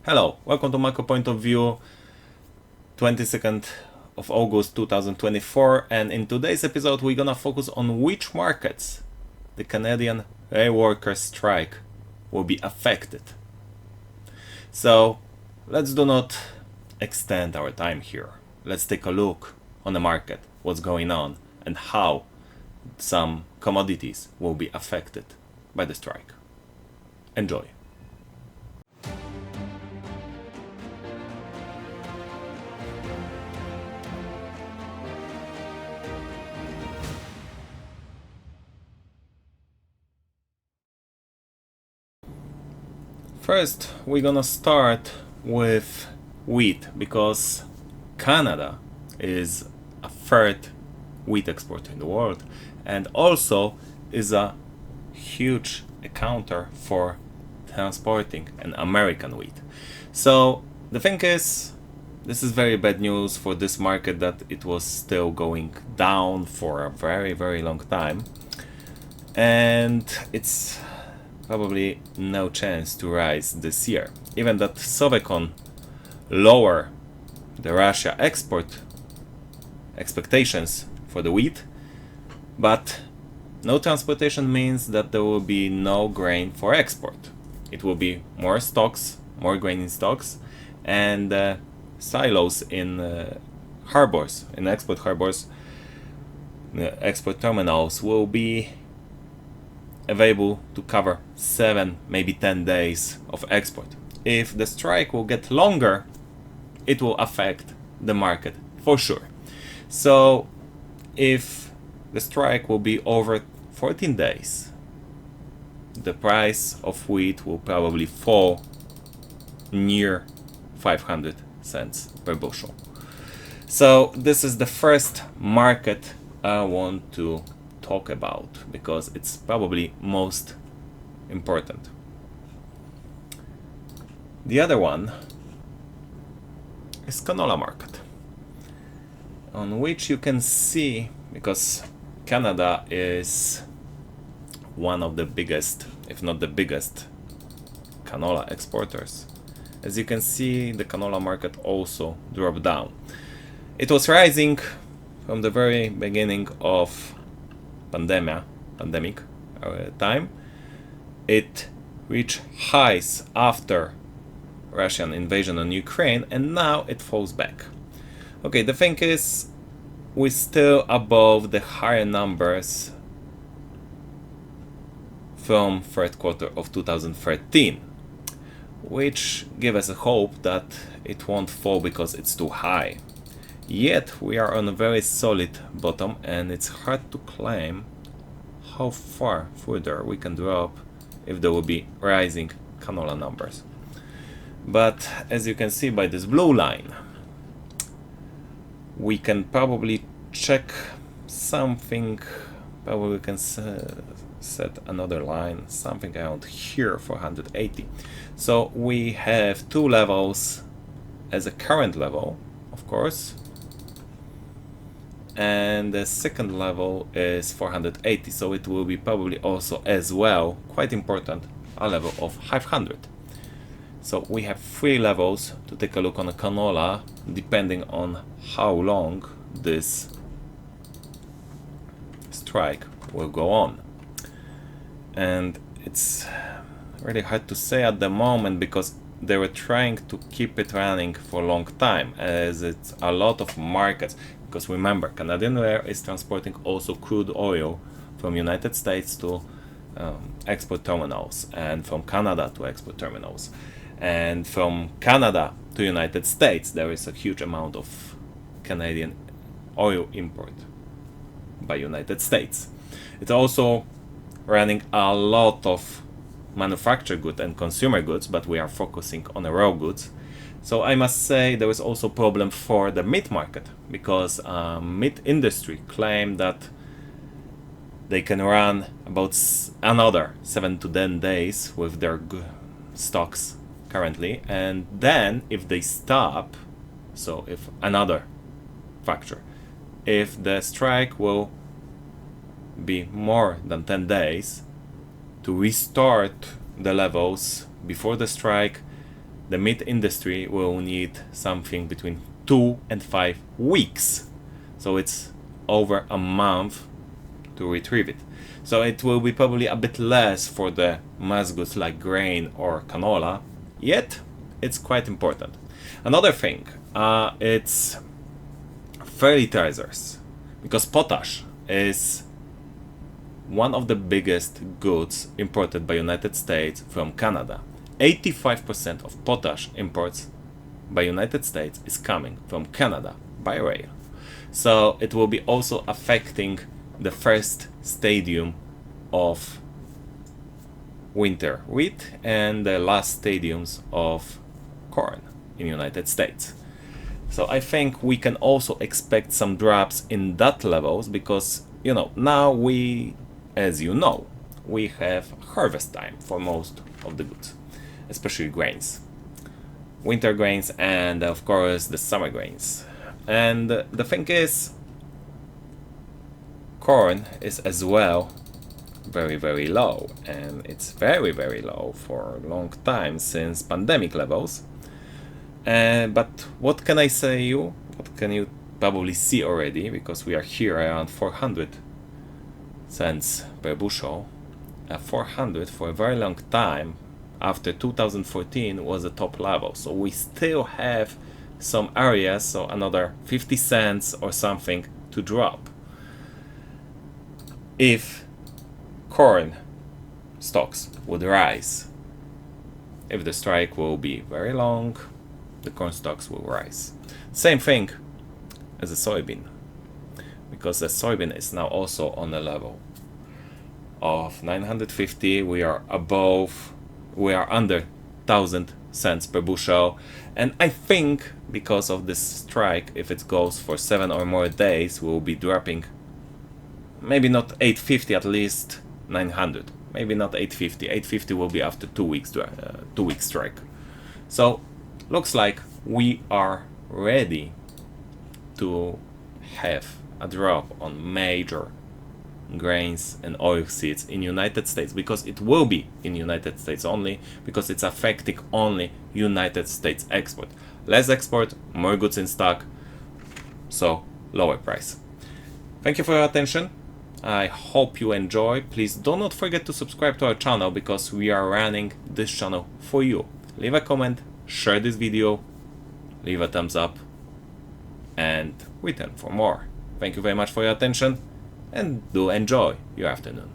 Hello, welcome to Macro Point of View, 22nd of August 2024, and in today's episode we're gonna focus on which markets the Canadian rail workers strike will be affected. So let's do not extend our time here. Let's take a look on the market, what's going on, and how some commodities will be affected by the strike. Enjoy. First, we're gonna start with wheat because Canada is a third wheat exporter in the world and also is a huge accounter for transporting an American wheat. So the thing is, this is very bad news for this market that it was still going down for a very long time, and it's probably no chance to rise this year. Even that Sovecon lower the Russia export expectations for the wheat, but no transportation means that there will be no grain for export. It will be more stocks, more grain in stocks, and silos in harbors, in export harbors, export terminals will be available to cover 7, maybe 10 days of export. If the strike will get longer, it will affect the market for sure. So if the strike will be over 14 days, the price of wheat will probably fall near 500 cents per bushel. So this is the first market I want to talk about because it's probably most important. The other one is canola market, on which you can see, because Canada is one of the biggest, if not the biggest, canola exporters. As you can see, the canola market also dropped down. It was rising from the very beginning of pandemic time. It reached highs after Russian invasion on Ukraine, and now it falls back. Okay, the thing is, we're still above the higher numbers from third quarter of 2013, which give us a hope that it won't fall because it's too high. Yet we are on a very solid bottom, and it's hard to claim how far further we can drop if there will be rising canola numbers. But as you can see by this blue line, we can probably check something, probably we can set another line, something around here for 180. So we have two levels as a current level, of course, and the second level is 480, so it will be probably also as well, quite important, a level of 500. So we have three levels to take a look on a canola, depending on how long this strike will go on. And it's really hard to say at the moment because they were trying to keep it running for a long time, as it's a lot of markets. Because remember, Canadian Rail is transporting also crude oil from United States to export terminals, and from Canada to export terminals, and from Canada to United States there is a huge amount of Canadian oil import by United States. It's also running a lot of manufactured goods and consumer goods, but we are focusing on the raw goods. So I must say there is also a problem for the meat market, because meat industry claim that they can run about another 7 to 10 days with their stocks currently, and then if they stop, so if another factor, if the strike will be more than 10 days to restart the levels before the strike, the meat industry will need something between 2 and 5 weeks. So it's over a month to retrieve it. So it will be probably a bit less for the mass goods like grain or canola, yet it's quite important. Another thing, it's fertilizers, because potash is one of the biggest goods imported by United States from Canada. 85% of potash imports by United States is coming from Canada by rail. So it will be also affecting the first stadium of winter wheat and the last stadiums of corn in United States. So I think we can also expect some drops in that levels because, now we, as you know, we have harvest time for most of the goods, especially grains, winter grains, and of course the summer grains. And the thing is, corn is as well very, very low, and it's very, very low for a long time since pandemic levels. But what can I say you? What can you probably see already, because we are here around 400 cents per bushel. 400 for a very long time after 2014 was a top level. So we still have some areas, so another 50 cents or something to drop. If corn stocks would rise, if the strike will be very long, the corn stocks will rise. Same thing as a soybean, because the soybean is now also on the level of 950. We are under 1,000 cents per bushel, and I think because of this strike, if it goes for 7 or more days, we'll be dropping maybe not 850, at least 900. Maybe not 850. 850 will be after 2 weeks 2 week strike. So looks like we are ready to have a drop on major grains and oilseeds in United States, because it will be in United States only, because it's affecting only United States export. Less export, more goods in stock, so lower price. Thank you for your attention. I hope you enjoy. Please do not forget to subscribe to our channel, because we are running this channel for you. Leave a comment, share this video, leave a thumbs up, and return for more. Thank you very much for your attention, and do enjoy your afternoon.